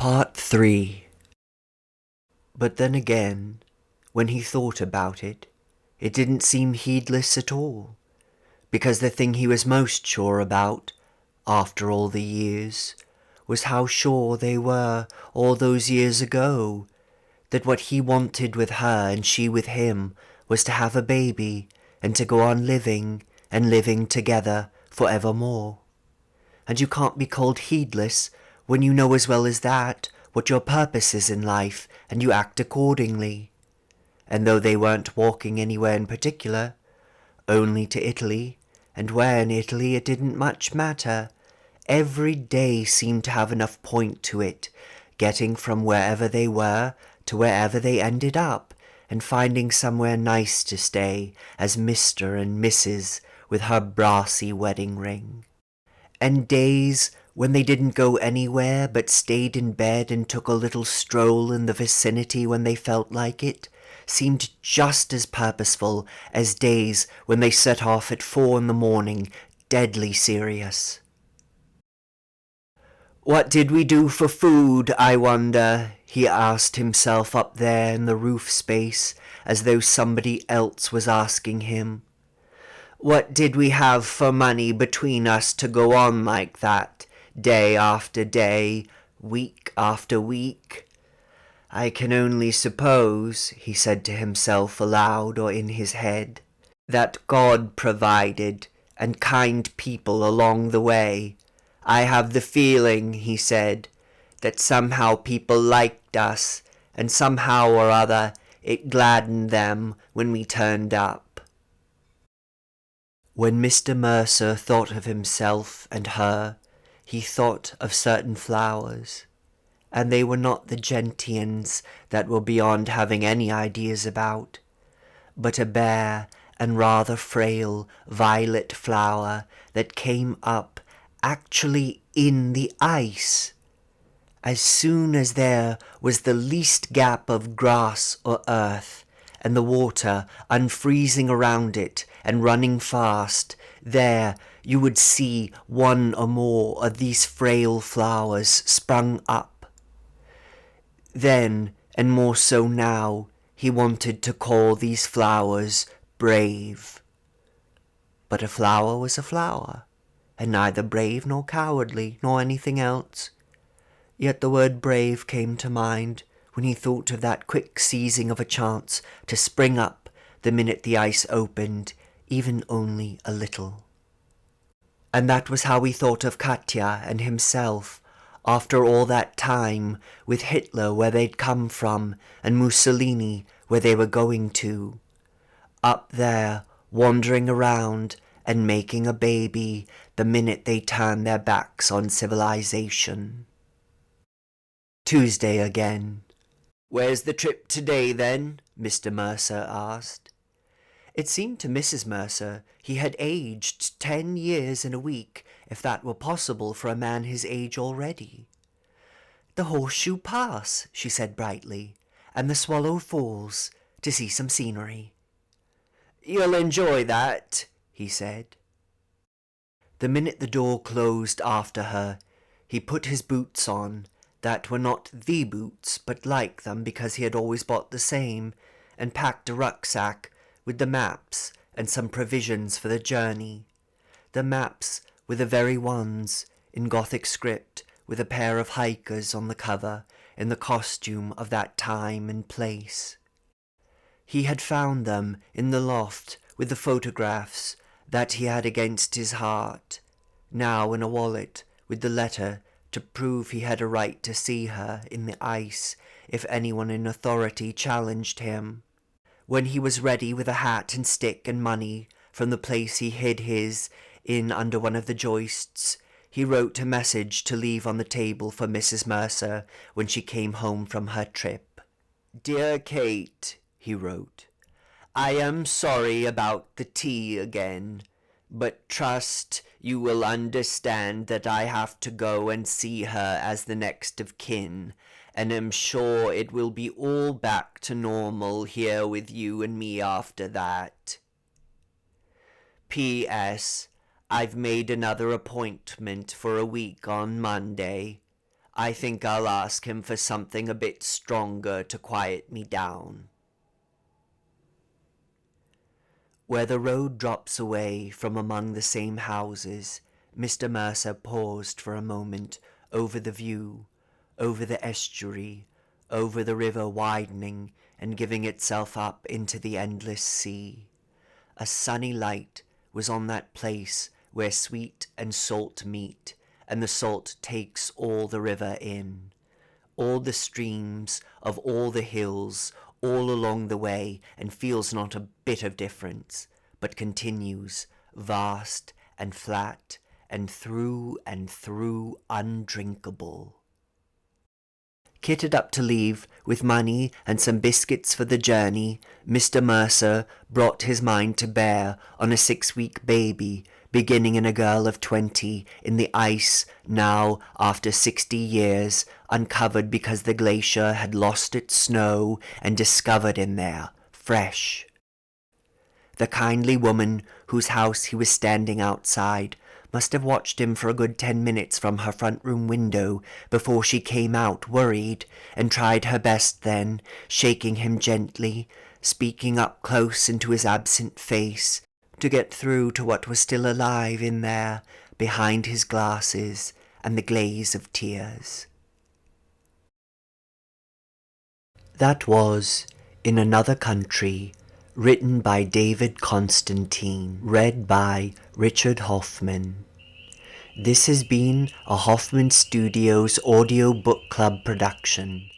Part 3. But then again, when he thought about it, it didn't seem heedless at all, because the thing he was most sure about, after all the years, was how sure they were all those years ago, that what he wanted with her and she with him was to have a baby and to go on living and living together for evermore. And you can't be called heedless when you know as well as that what your purpose is in life and you act accordingly. And though they weren't walking anywhere in particular, only to Italy, and where in Italy it didn't much matter, every day seemed to have enough point to it, getting from wherever they were to wherever they ended up, and finding somewhere nice to stay as Mr. and Mrs. with her brassy wedding ring. And days when they didn't go anywhere but stayed in bed and took a little stroll in the vicinity when they felt like it, seemed just as purposeful as days when they set off at 4 a.m, deadly serious. "What did we do for food, I wonder?" he asked himself up there in the roof space, as though somebody else was asking him. What did we have for money between us to go on like that, day after day, week after week? I can only suppose, he said to himself aloud or in his head, that God provided, and kind people along the way. I have the feeling, he said, that somehow people liked us, and somehow or other it gladdened them when we turned up. When Mr. Mercer thought of himself and her, he thought of certain flowers, and they were not the gentians that were beyond having any ideas about, but a bare and rather frail violet flower that came up actually in the ice. As soon as there was the least gap of grass or earth, and the water unfreezing around it and running fast, there you would see one or more of these frail flowers sprung up. Then, and more so now, he wanted to call these flowers brave. But a flower was a flower, and neither brave nor cowardly nor anything else. Yet the word brave came to mind when he thought of that quick seizing of a chance to spring up the minute the ice opened, even only a little. And that was how he thought of Katya and himself, after all that time, with Hitler where they'd come from, and Mussolini where they were going to. Up there, wandering around and making a baby the minute they turned their backs on civilization. Tuesday again. "Where's the trip today, then?" Mr. Mercer asked. It seemed to Mrs. Mercer he had aged 10 years in a week, if that were possible for a man his age already. "The Horseshoe Pass," she said brightly, "and the Swallow Falls, to see some scenery." "You'll enjoy that," he said. The minute the door closed after her, he put his boots on, that were not the boots, but like them because he had always bought the same, and packed a rucksack with the maps and some provisions for the journey. The maps were the very ones, in Gothic script, with a pair of hikers on the cover, in the costume of that time and place. He had found them in the loft with the photographs that he had against his heart, now in a wallet with the letter to prove he had a right to see her in the ice if anyone in authority challenged him. When he was ready with a hat and stick and money from the place he hid his in under one of the joists, he wrote a message to leave on the table for Mrs. Mercer when she came home from her trip. "Dear Kate," he wrote, "I am sorry about the tea again, but trust you will understand that I have to go and see her as the next of kin, and am sure it will be all back to normal here with you and me after that. P.S. I've made another appointment for a week on Monday. I think I'll ask him for something a bit stronger to quiet me down. Where the road drops away from among the same houses, Mr. Mercer paused for a moment over the view, over the estuary, over the river widening and giving itself up into the endless sea. A sunny light was on that place where sweet and salt meet, and the salt takes all the river in. All the streams of all the hills, all along the way, and feels not a bit of difference, but continues, vast and flat, and through undrinkable. Kitted up to leave, with money and some biscuits for the journey, Mr. Mercer brought his mind to bear on a 6-week baby, beginning in a girl of 20, in the ice, now, after 60 years, uncovered because the glacier had lost its snow, and discovered in there, fresh. The kindly woman whose house he was standing outside must have watched him for a good 10 minutes from her front room window before she came out worried, and tried her best then, shaking him gently, speaking up close into his absent face, to get through to what was still alive in there, behind his glasses and the glaze of tears. That was In Another Country, written by David Constantine, read by Richard Hoffman. This has been a Hoffman Studios Audiobook Club production.